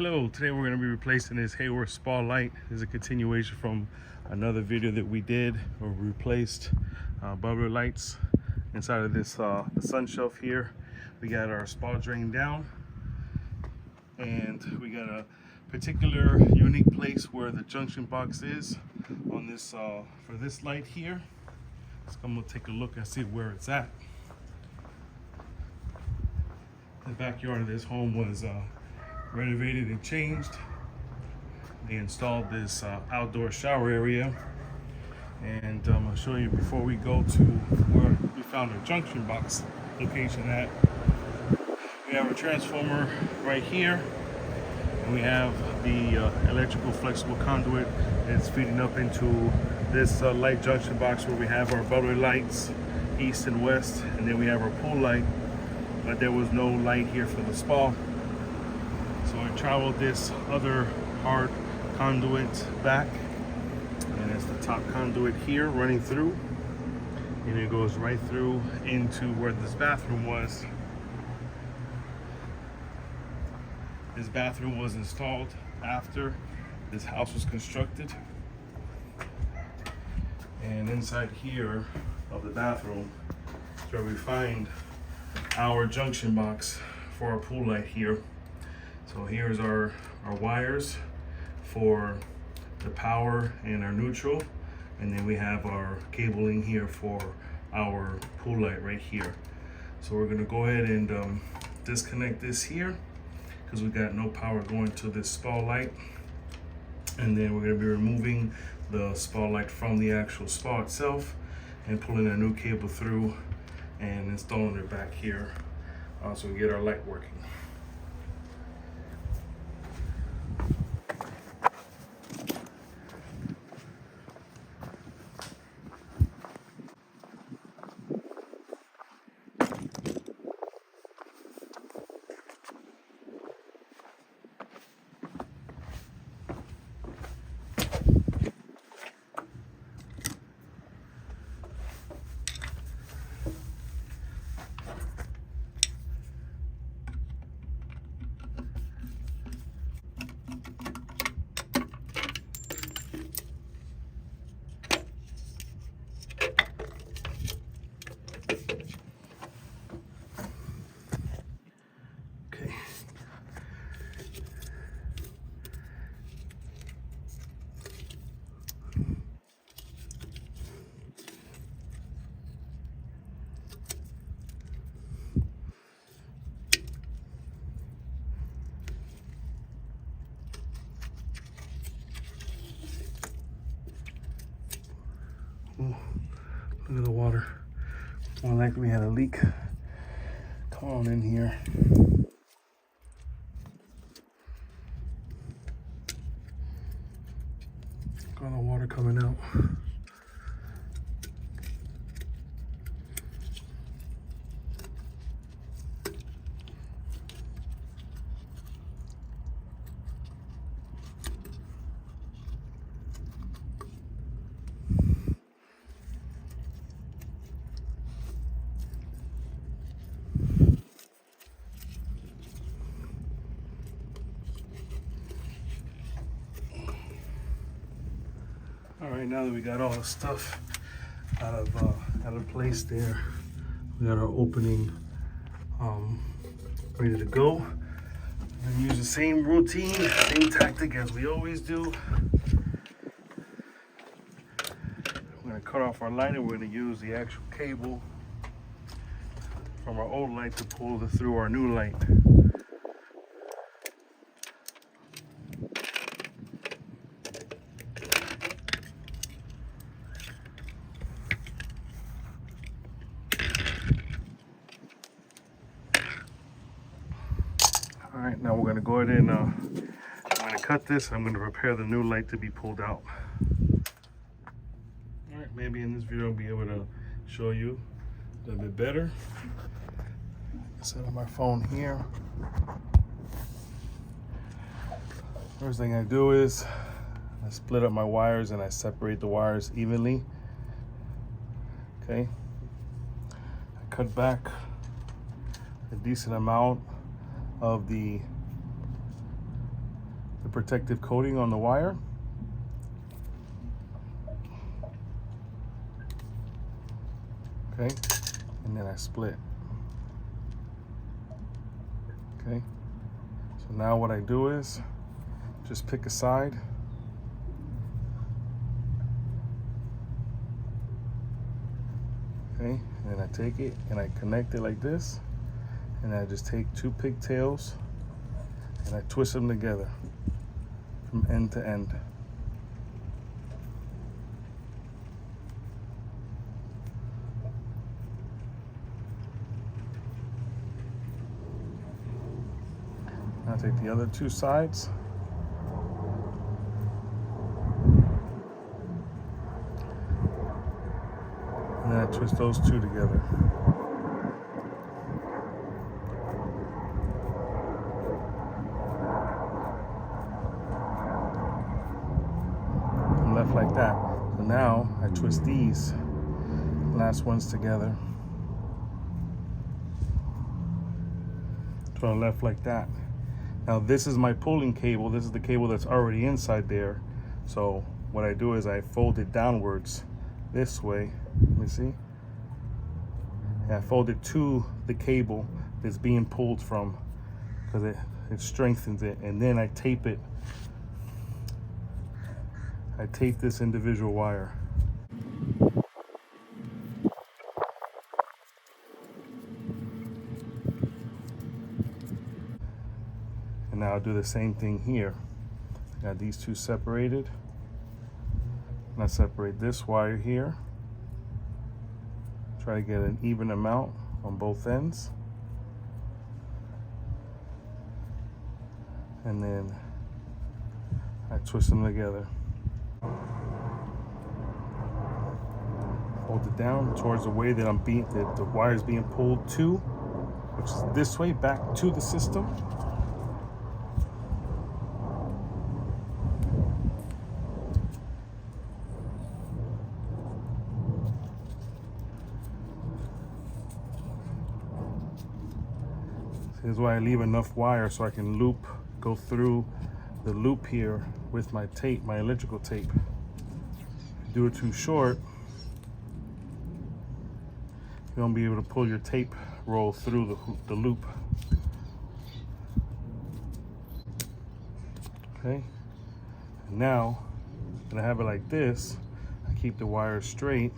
Hello, today we're going to be replacing this Hayward spa light. This is a continuation from another video that we did where we replaced bubbler lights inside of this the sun shelf here. We got our spa drain down, and we got a particular unique place where the junction box is on this for this light here. So I'm going to take a look and see where it's at. The backyard of this home was renovated and changed. They installed this outdoor shower area, and I'll show you before we go to where we found our junction box location at. We have a transformer right here, and we have the electrical flexible conduit that's feeding up into this light junction box where we have our bubbler lights east and west, and then we have our pool light, but there was no light here for the spa. So I traveled this other hard conduit back, and it's the top conduit here running through, and it goes right through into where this bathroom was. This bathroom was installed after this house was constructed, and inside here of the bathroom is where we find our junction box for our pool light here. So here's our wires for the power and our neutral, and then we have our cabling here for our pool light right here. So we're gonna go ahead and disconnect this here because we got no power going to this spa light, and then we're gonna be removing the spa light from the actual spa itself and pulling a new cable through and installing it back here so we get our light working. Ooh, look at the water. More likely we had a leak. Come on in here. Got the water coming out. All right, now that we got all the stuff out of place there, we got our opening ready to go. And use the same routine, same tactic as we always do. We're gonna cut off our light, and we're gonna use the actual cable from our old light to pull through our new light. All right, now we're gonna go ahead and I'm gonna cut this. I'm gonna prepare the new light to be pulled out. All right, maybe in this video I'll be able to show you a little bit better. Set up my phone here. First thing I do is I split up my wires and I separate the wires evenly. Okay. I cut back a decent amount of the the protective coating on the wire. Okay, and then I split. Okay, so now what I do is just pick a side. Okay, and then I take it and I connect it like this, and I just take 2 pigtails and I twist them together from end to end. Now take the other 2 sides. And then I twist those 2 together. And left like that. So now I twist these last ones together. To the left like that. Now this is my pulling cable. This is the cable that's already inside there. So what I do is I fold it downwards this way. Let me see. And I fold it to the cable that's being pulled from, because it strengthens it. And then I tape it. I tape this individual wire. And now I'll do the same thing here. I got these 2 separated. And I separate this wire here. Try to get an even amount on both ends. And then I twist them together. Hold it down towards the way that the wire is being pulled to, which is this way, back to the system. Here's why I leave enough wire so I can go through the loop here with my tape, my electrical tape. If you do it too short, you won't be able to pull your tape roll through the loop. Okay, and now when I have it like this, I keep the wire straight,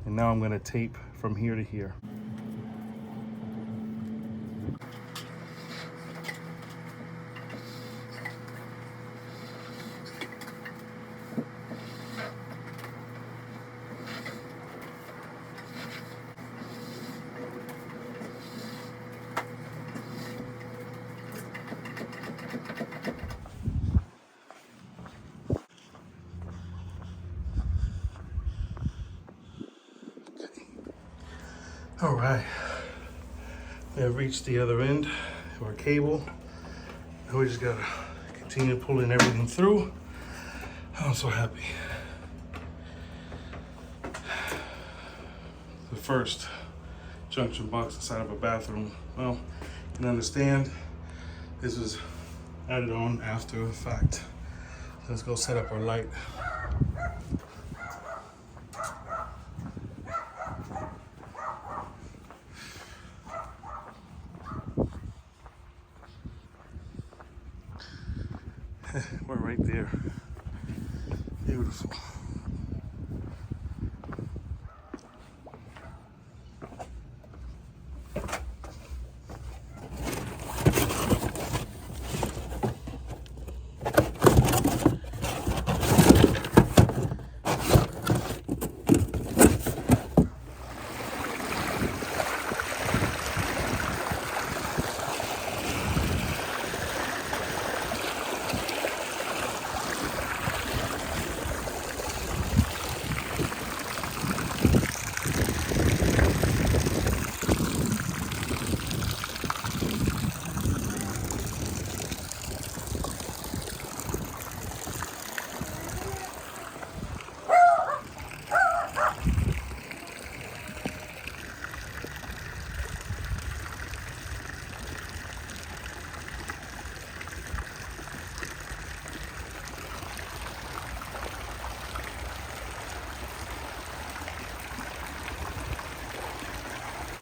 and now I'm going to tape from here to here. All right, we have reached the other end of our cable. Now we just gotta continue pulling everything through. I'm so happy. The first junction box inside of a bathroom. Well, you can understand this was added on after the fact. Let's go set up our light. We're right there. Beautiful.